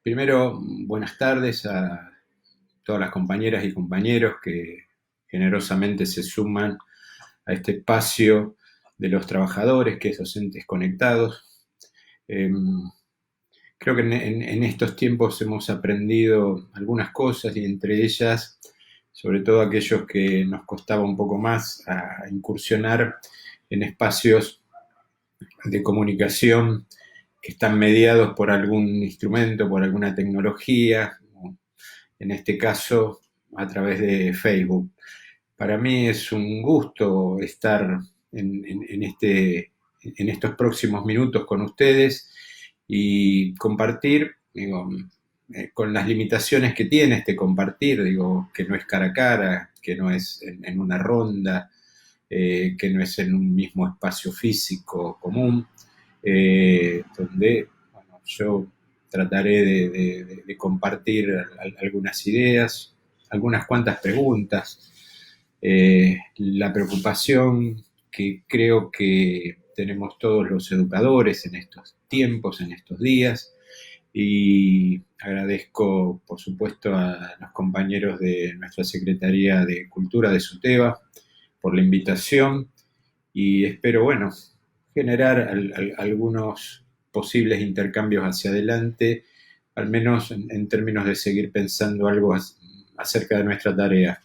Primero, buenas tardes a todas las compañeras y compañeros que generosamente se suman a este espacio de los trabajadores, que es Docentes Conectados. Eh, Creo que en estos tiempos hemos aprendido algunas cosas y entre ellas, sobre todo aquellos que nos costaba un poco más a incursionar en espacios de comunicación que están mediados por algún instrumento, por alguna tecnología, en este caso a través de Facebook. Para mí es un gusto estar en estos próximos minutos con ustedes y compartir, digo, con las limitaciones que tiene este compartir, digo, que no es cara a cara, que no es en una ronda, que no es en un mismo espacio físico común, donde bueno, yo trataré de compartir algunas ideas, algunas cuantas preguntas, la preocupación que creo que tenemos todos los educadores en estos tiempos, en estos días, y agradezco, por supuesto, a los compañeros de nuestra Secretaría de Cultura de SUTEBA por la invitación y espero, bueno, generar algunos posibles intercambios hacia adelante, al menos en términos de seguir pensando algo acerca de nuestra tarea.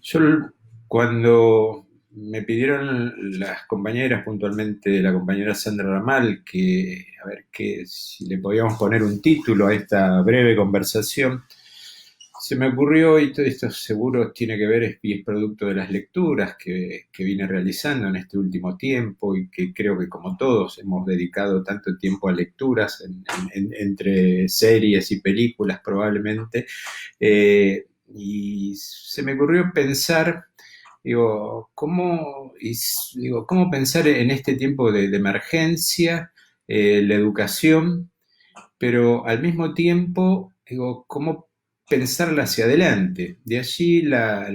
Yo cuando me pidieron las compañeras, puntualmente la compañera Sandra Ramal, que a ver que si le podíamos poner un título a esta breve conversación, se me ocurrió, y todo esto seguro tiene que ver y es producto de las lecturas que vine realizando en este último tiempo y que creo que como todos hemos dedicado tanto tiempo a lecturas entre series y películas probablemente, y se me ocurrió pensar, digo, cómo pensar en este tiempo de emergencia, la educación, pero al mismo tiempo, digo, cómo pensarla hacia adelante. De allí la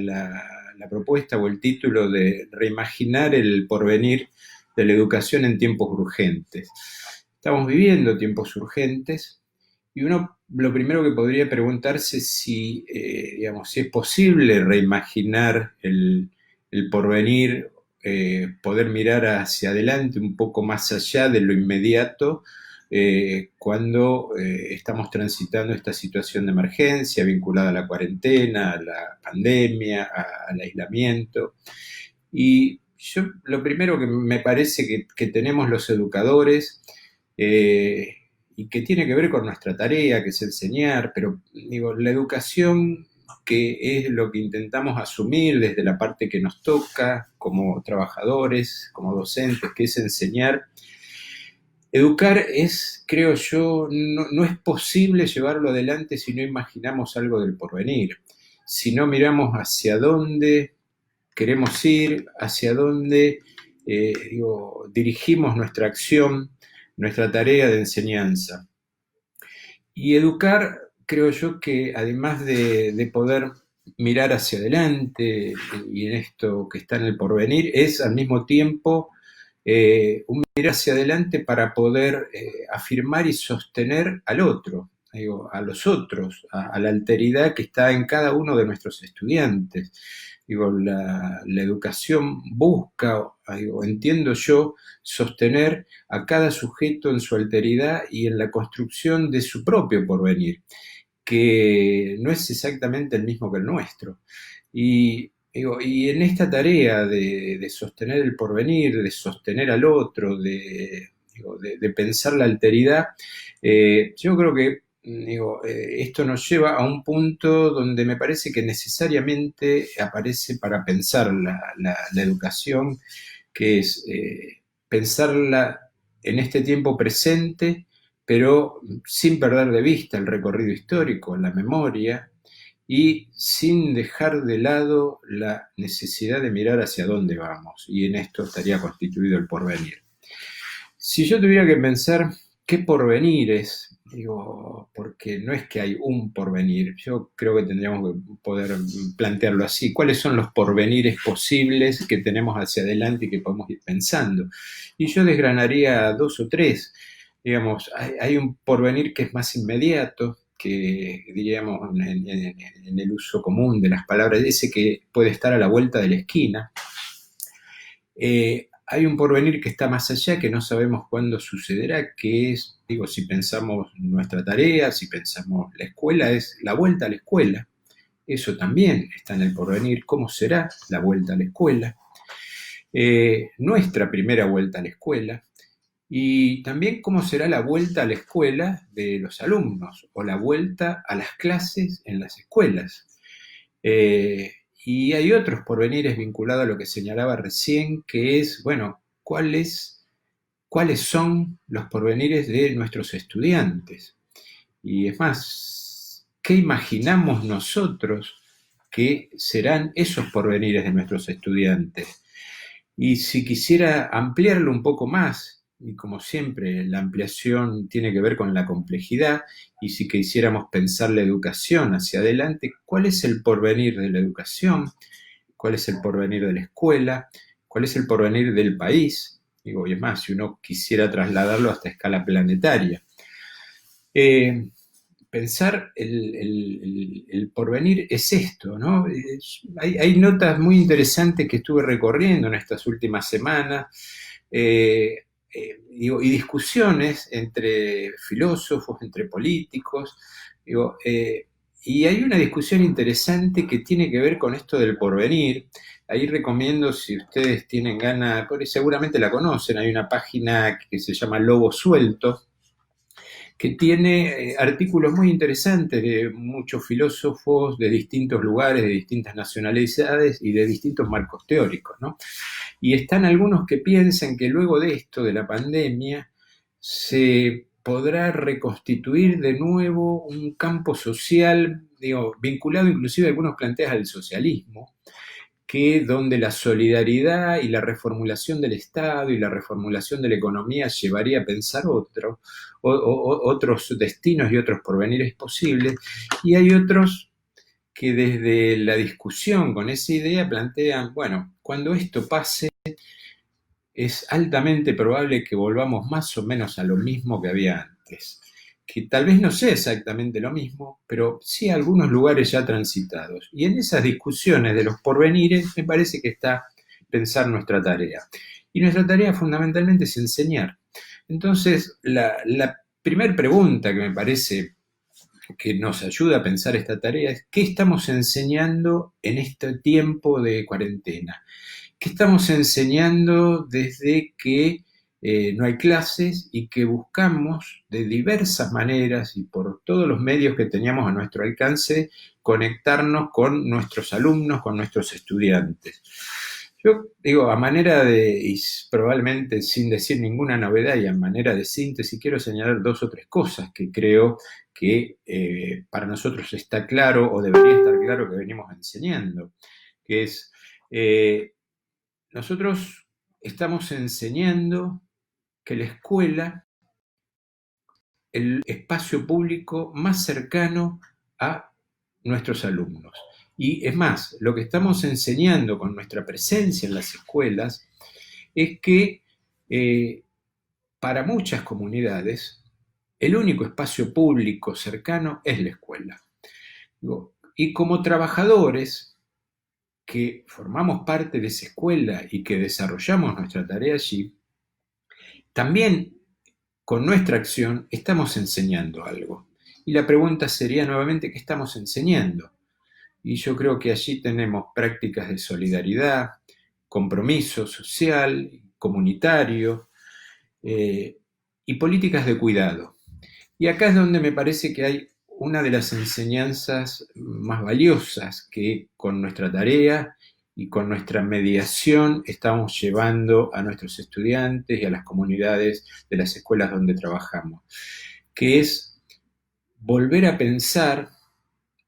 propuesta o el título de reimaginar el porvenir de la educación en tiempos urgentes. Estamos viviendo tiempos urgentes y uno lo primero que podría preguntarse si, digamos, si es posible reimaginar el porvenir, poder mirar hacia adelante un poco más allá de lo inmediato cuando estamos transitando esta situación de emergencia vinculada a la cuarentena, a la pandemia, al aislamiento. Y yo lo primero que me parece que tenemos los educadores eh, y que tiene que ver con nuestra tarea, que es enseñar, pero digo, la educación que es lo que intentamos asumir desde la parte que nos toca como trabajadores, como docentes, que es enseñar. Educar es, creo yo, no es posible llevarlo adelante si no imaginamos algo del porvenir, si no miramos hacia dónde queremos ir, hacia dónde dirigimos nuestra acción, nuestra tarea de enseñanza. Y educar, creo yo, que además de poder mirar hacia adelante y en esto que está en el porvenir, es al mismo tiempo un mirar hacia adelante para poder afirmar y sostener al otro, digo, a los otros, a la alteridad que está en cada uno de nuestros estudiantes. Digo, la educación busca, digo, entiendo yo, sostener a cada sujeto en su alteridad y en la construcción de su propio porvenir, que no es exactamente el mismo que el nuestro. Y, digo, y en esta tarea de sostener el porvenir, de sostener al otro, de pensar la alteridad, yo creo que esto nos lleva a un punto donde me parece que necesariamente aparece para pensar la educación, que es pensarla en este tiempo presente, pero sin perder de vista el recorrido histórico, la memoria, y sin dejar de lado la necesidad de mirar hacia dónde vamos, y en esto estaría constituido el porvenir. Si yo tuviera que pensar qué porvenir es, digo, porque no es que hay un porvenir, yo creo que tendríamos que poder plantearlo así. ¿Cuáles son los porvenires posibles que tenemos hacia adelante y que podemos ir pensando? Y yo desgranaría dos o tres. digamos, hay un porvenir que es más inmediato, que diríamos en el uso común de las palabras, ese que puede estar a la vuelta de la esquina. Hay un porvenir que está más allá, que no sabemos cuándo sucederá, que es, digo, si pensamos nuestra tarea, si pensamos la escuela, es la vuelta a la escuela. Eso también está en el porvenir. ¿Cómo será la vuelta a la escuela? Nuestra primera vuelta a la escuela. Y también cómo será la vuelta a la escuela de los alumnos o la vuelta a las clases en las escuelas. Eh, y hay otros porvenires vinculados a lo que señalaba recién, que es, bueno, cuáles son los porvenires de nuestros estudiantes. Y es más, ¿qué imaginamos nosotros que serán esos porvenires de nuestros estudiantes? Y si quisiera ampliarlo un poco más, y como siempre la ampliación tiene que ver con la complejidad, y si quisiéramos pensar la educación hacia adelante, ¿cuál es el porvenir de la educación? ¿Cuál es el porvenir de la escuela? ¿Cuál es el porvenir del país? Digo, y es más, si uno quisiera trasladarlo hasta escala planetaria. Eh, Pensar el porvenir es esto, ¿no? Hay notas muy interesantes que estuve recorriendo en estas últimas semanas, y discusiones entre filósofos, entre políticos, digo, y hay una discusión interesante que tiene que ver con esto del porvenir. Ahí recomiendo, si ustedes tienen ganas, porque seguramente la conocen, hay una página que se llama Lobo Suelto, que tiene artículos muy interesantes de muchos filósofos de distintos lugares, de distintas nacionalidades y de distintos marcos teóricos, ¿no? Y están algunos que piensan que luego de esto, de la pandemia, se podrá reconstituir de nuevo un campo social, digo, vinculado inclusive, algunos plantean al socialismo, que donde la solidaridad y la reformulación del Estado y la reformulación de la economía llevaría a pensar otros destinos y otros porvenires posibles, y hay otros que desde la discusión con esa idea plantean, bueno, cuando esto pase, es altamente probable que volvamos más o menos a lo mismo que había antes, que tal vez no sea exactamente lo mismo, pero sí algunos lugares ya transitados. Y en esas discusiones de los porvenires me parece que está pensar nuestra tarea. Y nuestra tarea fundamentalmente es enseñar. Entonces, la primera pregunta que me parece que nos ayuda a pensar esta tarea es: ¿qué estamos enseñando en este tiempo de cuarentena? ¿Qué estamos enseñando desde que no hay clases y que buscamos de diversas maneras y por todos los medios que teníamos a nuestro alcance conectarnos con nuestros alumnos, con nuestros estudiantes? Yo digo, a manera de, y probablemente sin decir ninguna novedad y a manera de síntesis, quiero señalar dos o tres cosas que creo que para nosotros está claro o debería estar claro que venimos enseñando, que es, nosotros estamos enseñando que la escuela, el espacio público más cercano a nuestros alumnos. Y es más, lo que estamos enseñando con nuestra presencia en las escuelas es que para muchas comunidades el único espacio público cercano es la escuela. Y como trabajadores que formamos parte de esa escuela y que desarrollamos nuestra tarea allí, también con nuestra acción estamos enseñando algo. Y la pregunta sería nuevamente: ¿qué estamos enseñando? Y yo creo que allí tenemos prácticas de solidaridad, compromiso social, comunitario, y políticas de cuidado. Y acá es donde me parece que hay una de las enseñanzas más valiosas que con nuestra tarea y con nuestra mediación estamos llevando a nuestros estudiantes y a las comunidades de las escuelas donde trabajamos, que es volver a pensar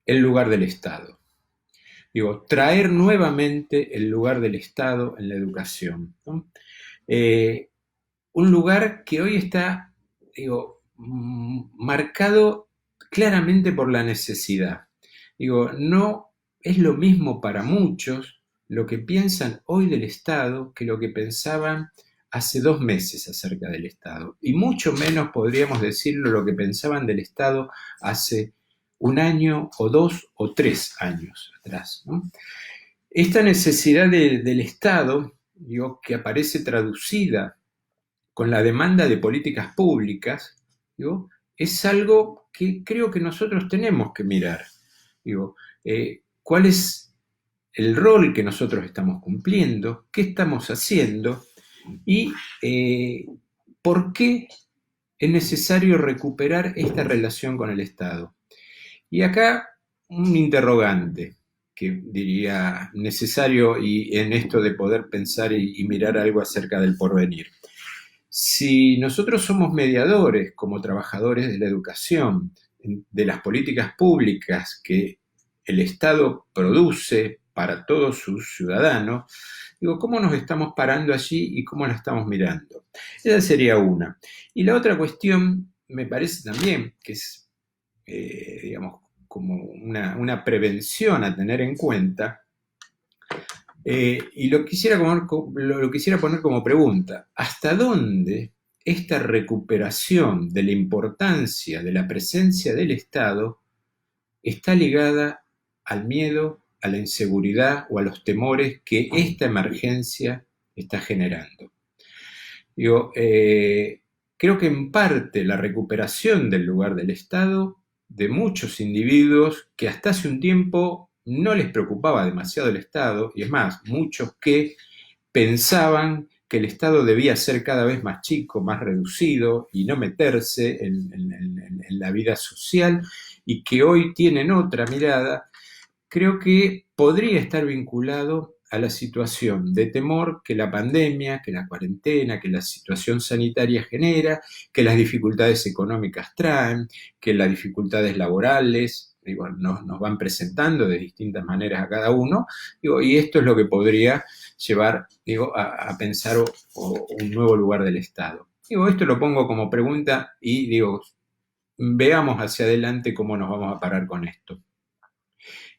el lugar del Estado. Digo, traer nuevamente el lugar del Estado en la educación, ¿no? Un lugar que hoy está, digo, marcado claramente por la necesidad. Digo, no es lo mismo para muchos lo que piensan hoy del Estado que lo que pensaban hace 2 meses acerca del Estado, y mucho menos podríamos decirlo lo que pensaban del Estado hace 1 año o 2 o 3 años atrás, ¿no? Esta necesidad del Estado, digo, que aparece traducida con la demanda de políticas públicas, digo, es algo que creo que nosotros tenemos que mirar. Digo, ¿cuál es el rol que nosotros estamos cumpliendo? ¿Qué estamos haciendo? Y por qué es necesario recuperar esta relación con el Estado. Y acá un interrogante que diría necesario y en esto de poder pensar y mirar algo acerca del porvenir. Si nosotros somos mediadores como trabajadores de la educación, de las políticas públicas que el Estado produce para todos sus ciudadanos, digo, ¿cómo nos estamos parando allí y cómo la estamos mirando? Esa sería una. Y la otra cuestión me parece también que es, digamos, como una prevención a tener en cuenta, y lo quisiera poner como pregunta: ¿hasta dónde esta recuperación de la importancia de la presencia del Estado está ligada al miedo, a la inseguridad o a los temores que esta emergencia está generando? Digo, creo que en parte la recuperación del lugar del Estado de muchos individuos que hasta hace un tiempo no les preocupaba demasiado el Estado, y es más, muchos que pensaban que el Estado debía ser cada vez más chico, más reducido y no meterse en la vida social, y que hoy tienen otra mirada, creo que podría estar vinculado a la situación de temor que la pandemia, que la cuarentena, que la situación sanitaria genera, que las dificultades económicas traen, que las dificultades laborales, digo, nos van presentando de distintas maneras a cada uno, digo, y esto es lo que podría llevar, digo, a pensar un nuevo lugar del Estado. Digo, esto lo pongo como pregunta y digo, veamos hacia adelante cómo nos vamos a parar con esto.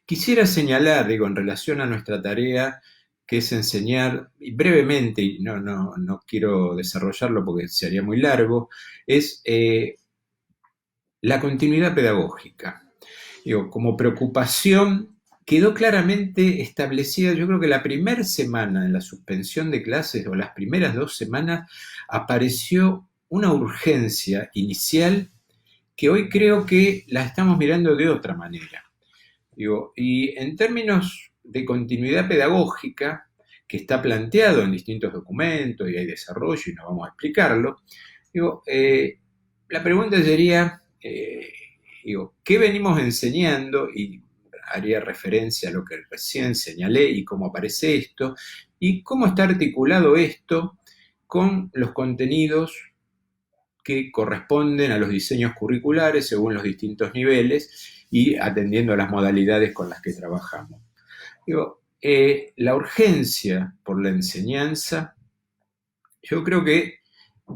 Quisiera señalar, digo, en relación a nuestra tarea, que es enseñar, y brevemente, y no quiero desarrollarlo porque sería muy largo, es la continuidad pedagógica. Digo, como preocupación quedó claramente establecida, yo creo que la primera semana de la suspensión de clases, o las primeras 2 semanas, apareció una urgencia inicial que hoy creo que la estamos mirando de otra manera. Digo, y en términos de continuidad pedagógica, que está planteado en distintos documentos y hay desarrollo y no vamos a explicarlo, digo, la pregunta sería, digo, ¿qué venimos enseñando? Y haría referencia a lo que recién señalé y cómo aparece esto, y cómo está articulado esto con los contenidos que corresponden a los diseños curriculares según los distintos niveles y atendiendo a las modalidades con las que trabajamos. Digo, la urgencia por la enseñanza, yo creo que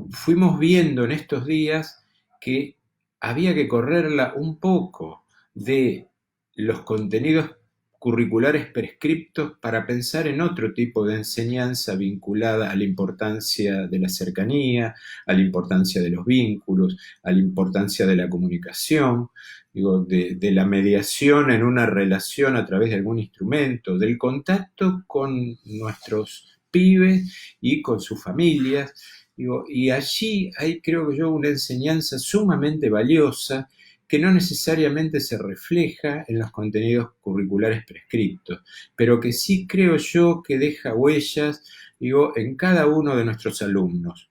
fuimos viendo en estos días que había que correrla un poco de los contenidos curriculares prescriptos para pensar en otro tipo de enseñanza vinculada a la importancia de la cercanía, a la importancia de los vínculos, a la importancia de la comunicación, digo, de la mediación en una relación a través de algún instrumento, del contacto con nuestros pibes y con sus familias. Digo, y allí hay, creo que yo, una enseñanza sumamente valiosa que no necesariamente se refleja en los contenidos curriculares prescriptos, pero que sí creo yo que deja huellas, digo, en cada uno de nuestros alumnos.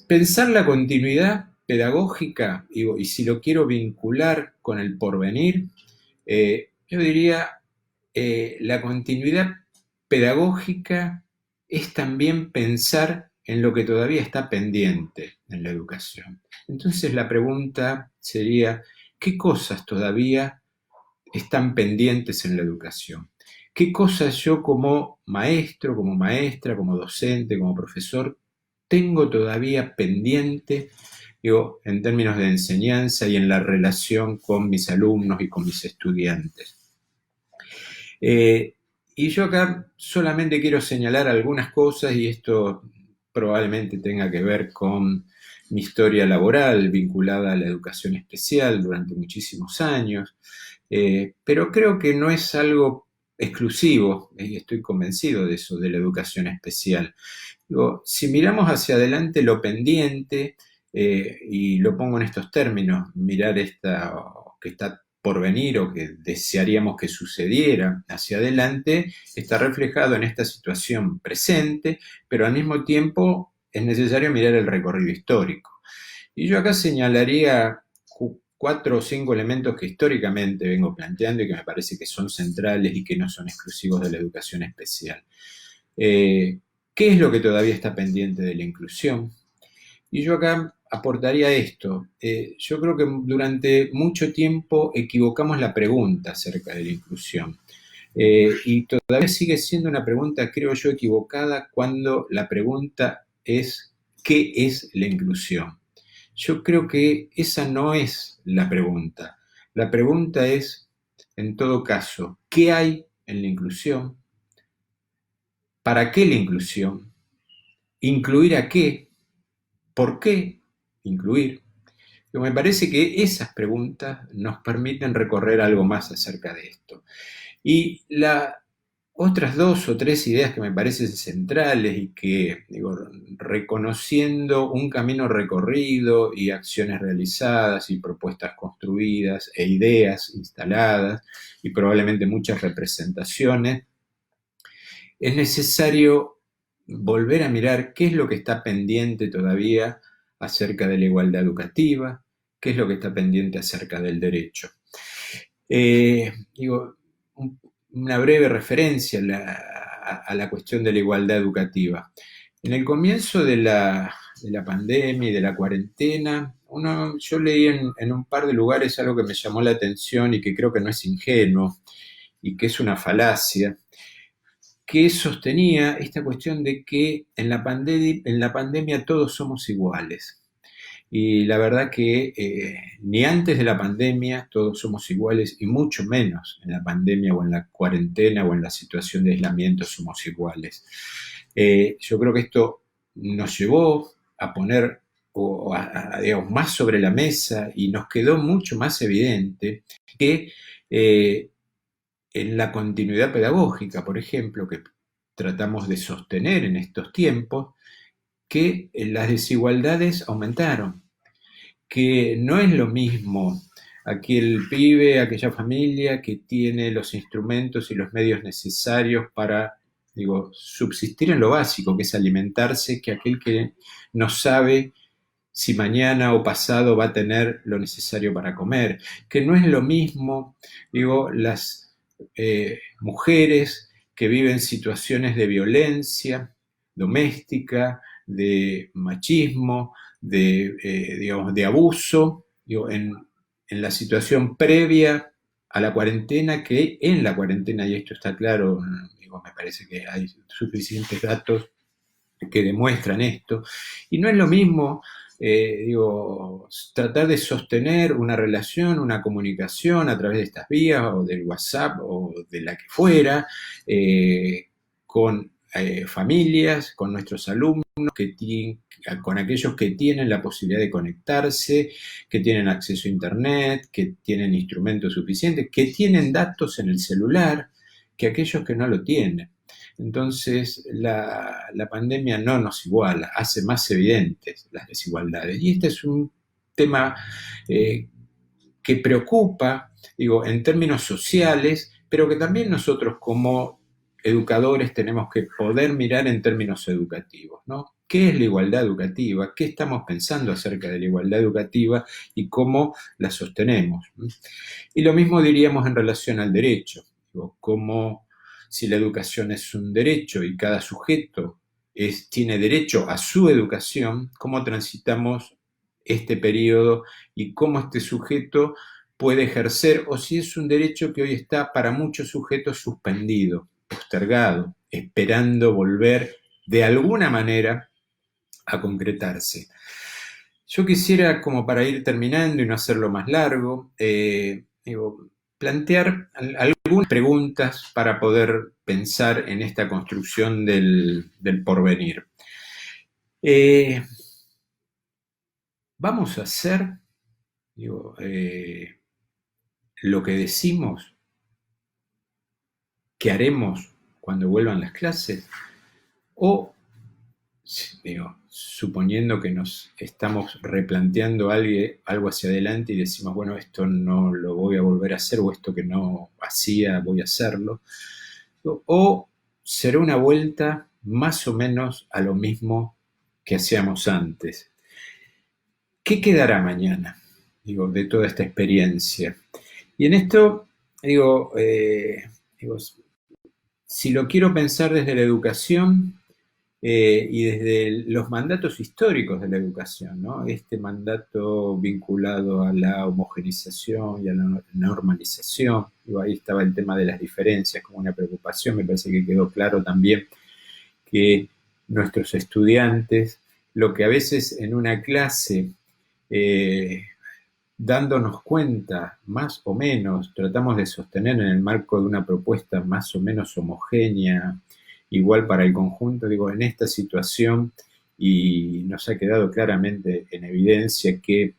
Pensar la continuidad pedagógica, digo, y si lo quiero vincular con el porvenir, yo diría, la continuidad pedagógica es también pensar en lo que todavía está pendiente en la educación. Entonces la pregunta sería, ¿qué cosas todavía están pendientes en la educación? ¿Qué cosas yo como maestro, como maestra, como docente, como profesor, tengo todavía pendiente, digo, en términos de enseñanza y en la relación con mis alumnos y con mis estudiantes? Y yo acá solamente quiero señalar algunas cosas, y esto probablemente tenga que ver con mi historia laboral vinculada a la educación especial durante muchísimos años, pero creo que no es algo exclusivo, y estoy convencido de eso, de la educación especial. Digo, si miramos hacia adelante lo pendiente, y lo pongo en estos términos, mirar esta que está por venir o que desearíamos que sucediera hacia adelante, está reflejado en esta situación presente, pero al mismo tiempo es necesario mirar el recorrido histórico. Y yo acá señalaría cuatro o cinco elementos que históricamente vengo planteando y que me parece que son centrales y que no son exclusivos de la educación especial. ¿Qué es lo que todavía está pendiente de la inclusión? Y yo acá aportaría esto. Yo creo que durante mucho tiempo equivocamos la pregunta acerca de la inclusión. Y todavía sigue siendo una pregunta, creo yo, equivocada cuando la pregunta es ¿qué es la inclusión? Yo creo que esa no es la pregunta. La pregunta es, en todo caso, ¿qué hay en la inclusión? ¿Para qué la inclusión? ¿Incluir a qué? ¿Por qué incluir? Pero me parece que esas preguntas nos permiten recorrer algo más acerca de esto. Y las otras dos o tres ideas que me parecen centrales y que, digo, reconociendo un camino recorrido y acciones realizadas y propuestas construidas e ideas instaladas y probablemente muchas representaciones, es necesario volver a mirar qué es lo que está pendiente todavía acerca de la igualdad educativa, qué es lo que está pendiente acerca del derecho. Digo, una breve referencia a la cuestión de la igualdad educativa. En el comienzo de la pandemia y de la cuarentena, yo leí en un par de lugares algo que me llamó la atención y que creo que no es ingenuo y que es una falacia, que sostenía esta cuestión de que en la pandemia todos somos iguales. Y la verdad que ni antes de la pandemia todos somos iguales y mucho menos en la pandemia o en la cuarentena o en la situación de aislamiento somos iguales. Yo creo que esto nos llevó a poner digamos, más sobre la mesa y nos quedó mucho más evidente que en la continuidad pedagógica, por ejemplo, que tratamos de sostener en estos tiempos, que las desigualdades aumentaron, que no es lo mismo aquel pibe, aquella familia que tiene los instrumentos y los medios necesarios para, digo, subsistir en lo básico, que es alimentarse, que aquel que no sabe si mañana o pasado va a tener lo necesario para comer, que no es lo mismo, digo, las mujeres que viven situaciones de violencia doméstica, de machismo, digamos, de abuso, digo, en la situación previa a la cuarentena que en la cuarentena, y esto está claro, digo, me parece que hay suficientes datos que demuestran esto, y no es lo mismo digo, tratar de sostener una relación, una comunicación a través de estas vías o del WhatsApp o de la que fuera, con familias, con nuestros alumnos, con aquellos que tienen la posibilidad de conectarse, que tienen acceso a Internet, que tienen instrumentos suficientes, que tienen datos en el celular, que aquellos que no lo tienen. Entonces, la pandemia no nos iguala, hace más evidentes las desigualdades. Y este es un tema que preocupa, digo, en términos sociales, pero que también nosotros como educadores tenemos que poder mirar en términos educativos, ¿no? ¿Qué es la igualdad educativa? ¿Qué estamos pensando acerca de la igualdad educativa y cómo la sostenemos? Y lo mismo diríamos en relación al derecho, digo, cómo si la educación es un derecho y cada sujeto tiene derecho a su educación, cómo transitamos este periodo y cómo este sujeto puede ejercer, o si es un derecho que hoy está para muchos sujetos suspendido, postergado, esperando volver de alguna manera a concretarse. Yo quisiera, como para ir terminando y no hacerlo más largo, digo, plantear algunas preguntas para poder pensar en esta construcción del porvenir. Eh, Vamos a hacer, digo, lo que decimos que haremos cuando vuelvan las clases, o digo, suponiendo que nos estamos replanteando algo hacia adelante y decimos, bueno, esto no lo voy a volver a hacer, o esto que no hacía voy a hacerlo, o será una vuelta más o menos a lo mismo que hacíamos antes. ¿Qué quedará mañana? Digo, de toda esta experiencia. Y en esto, digo, digo, si lo quiero pensar desde la educación, y desde los mandatos históricos de la educación, ¿no? Este mandato vinculado a la homogenización y a la normalización, digo, ahí estaba el tema de las diferencias como una preocupación, me parece que quedó claro también que nuestros estudiantes, lo que a veces en una clase, eh, dándonos cuenta, más o menos, tratamos de sostener en el marco de una propuesta más o menos homogénea, igual para el conjunto, digo, en esta situación, y nos ha quedado claramente en evidencia que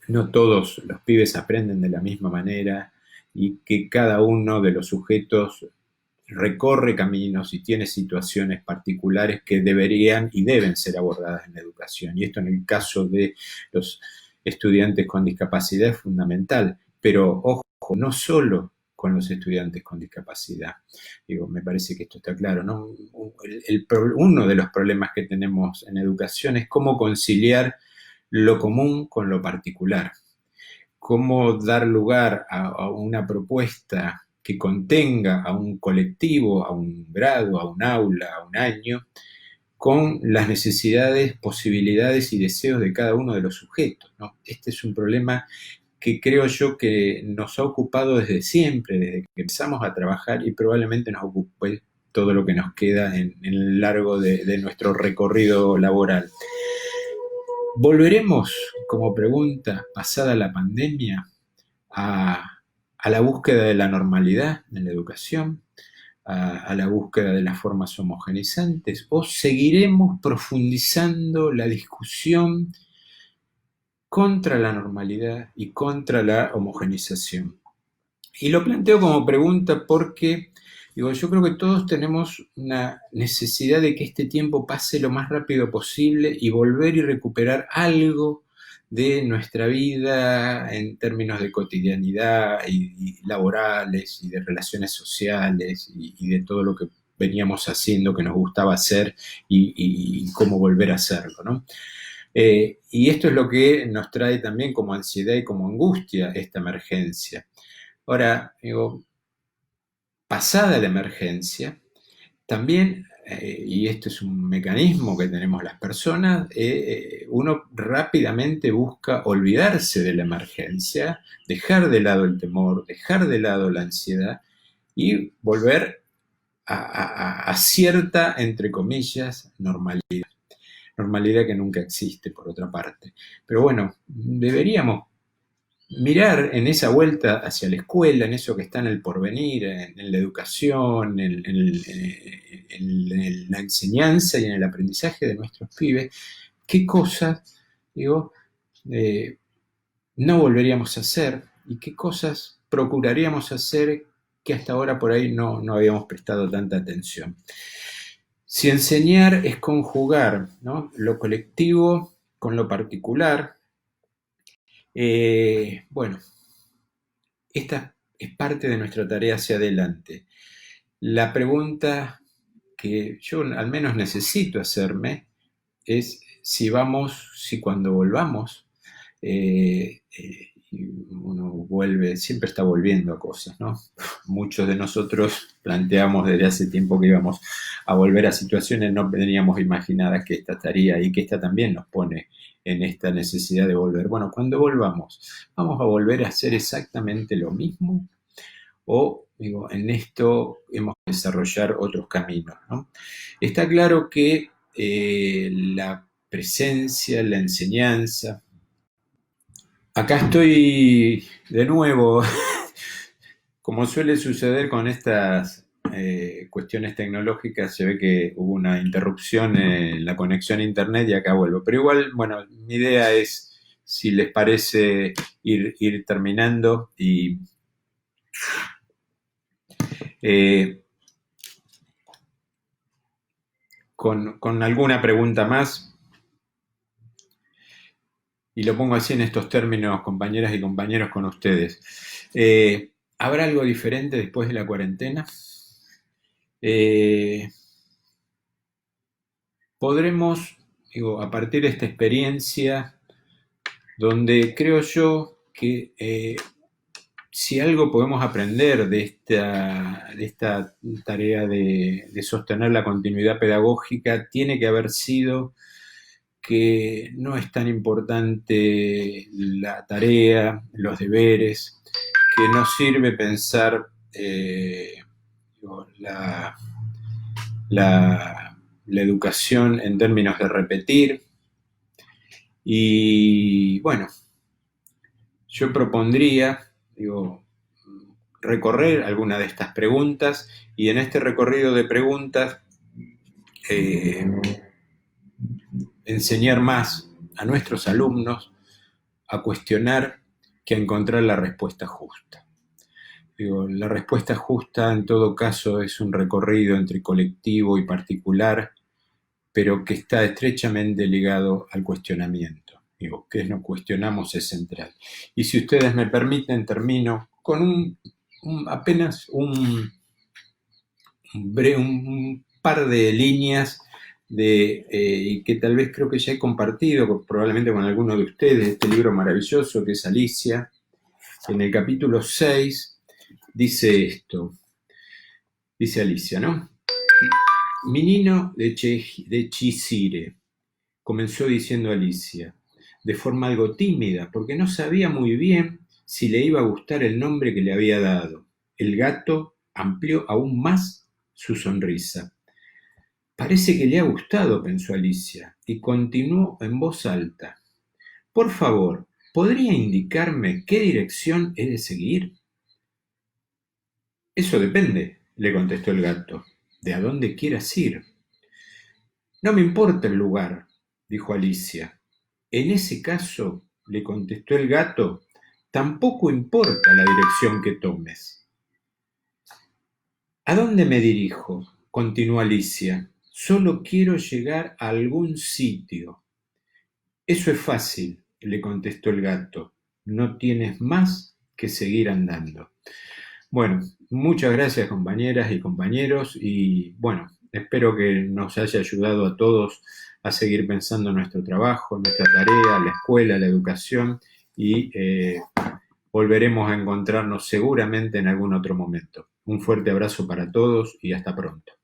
no todos los pibes aprenden de la misma manera y que cada uno de los sujetos recorre caminos y tiene situaciones particulares que deberían y deben ser abordadas en la educación. Y esto en el caso de los estudiantes con discapacidad es fundamental, pero ojo, no solo con los estudiantes con discapacidad. Digo, me parece que esto está claro, ¿no? Uno de los problemas que tenemos en educación es cómo conciliar lo común con lo particular, cómo dar lugar a una propuesta que contenga a un colectivo, a un grado, a un aula, a un año, con las necesidades, posibilidades y deseos de cada uno de los sujetos, ¿no? Este es un problema que creo yo que nos ha ocupado desde siempre, desde que empezamos a trabajar, y probablemente nos ocupe todo lo que nos queda en el largo de nuestro recorrido laboral. ¿Volveremos, como pregunta, pasada la pandemia, a la búsqueda de la normalidad en la educación, a la búsqueda de las formas homogenizantes, o seguiremos profundizando la discusión contra la normalidad y contra la homogenización? Y lo planteo como pregunta porque, digo, yo creo que todos tenemos una necesidad de que este tiempo pase lo más rápido posible y volver y recuperar algo de nuestra vida en términos de cotidianidad y laborales y de relaciones sociales y de todo lo que veníamos haciendo, que nos gustaba hacer y cómo volver a hacerlo, ¿no? Y esto es lo que nos trae también como ansiedad y como angustia esta emergencia. Ahora, digo, pasada la emergencia, también, y esto es un mecanismo que tenemos las personas, uno rápidamente busca olvidarse de la emergencia, dejar de lado el temor, dejar de lado la ansiedad y volver a cierta, entre comillas, normalidad. Normalidad que nunca existe, por otra parte. Pero bueno, deberíamos mirar en esa vuelta hacia la escuela, en eso que está en el porvenir, en la educación, en la enseñanza y en el aprendizaje de nuestros pibes, qué cosas, digo, eh, no volveríamos a hacer y qué cosas procuraríamos hacer que hasta ahora por ahí no habíamos prestado tanta atención. Si enseñar es conjugar, ¿no?, lo colectivo con lo particular, bueno, esta es parte de nuestra tarea hacia adelante. La pregunta que yo al menos necesito hacerme es si cuando volvamos, uno vuelve, siempre está volviendo a cosas, ¿no? Muchos de nosotros planteamos desde hace tiempo que íbamos a volver a situaciones no teníamos imaginadas que esta estaría y que esta también nos pone en esta necesidad de volver. Bueno, cuando volvamos, ¿vamos a volver a hacer exactamente lo mismo? O, digo, en esto hemos de desarrollar otros caminos, ¿no? Está claro que la presencia, la enseñanza. Acá estoy de nuevo, como suele suceder con estas cuestiones tecnológicas se ve que hubo una interrupción en la conexión a internet y acá vuelvo. Pero igual, bueno, mi idea es, si les parece, ir terminando y con alguna pregunta más. Y lo pongo así en estos términos, compañeras y compañeros, con ustedes. ¿Habrá algo diferente después de la cuarentena? Eh, podremos, digo, a partir de esta experiencia, donde creo yo que si algo podemos aprender de esta tarea de sostener la continuidad pedagógica, tiene que haber sido que no es tan importante la tarea, los deberes, que nos sirve pensar digo, la educación en términos de repetir. Y bueno, yo propondría, digo, recorrer alguna de estas preguntas y en este recorrido de preguntas eh, enseñar más a nuestros alumnos a cuestionar que a encontrar la respuesta justa. Digo, la respuesta justa en todo caso es un recorrido entre colectivo y particular, pero que está estrechamente ligado al cuestionamiento. Digo, que nos cuestionamos es central. Y si ustedes me permiten, termino con apenas un par de líneas que tal vez creo que ya he compartido probablemente con alguno de ustedes, este libro maravilloso que es Alicia. En el capítulo 6 dice esto, dice Alicia, ¿no? Menino de Chisire, comenzó diciendo Alicia, de forma algo tímida, porque no sabía muy bien si le iba a gustar el nombre que le había dado. El gato amplió aún más su sonrisa. Parece que le ha gustado, pensó Alicia, y continuó en voz alta. Por favor, ¿podría indicarme qué dirección he de seguir? Eso depende, le contestó el gato, de a dónde quieras ir. No me importa el lugar, dijo Alicia. En ese caso, le contestó el gato, tampoco importa la dirección que tomes. ¿A dónde me dirijo? Continuó Alicia. Solo quiero llegar a algún sitio. Eso es fácil, le contestó el gato. No tienes más que seguir andando. Bueno, muchas gracias compañeras y compañeros y bueno, espero que nos haya ayudado a todos a seguir pensando en nuestro trabajo, nuestra tarea, la escuela, la educación y volveremos a encontrarnos seguramente en algún otro momento. Un fuerte abrazo para todos y hasta pronto.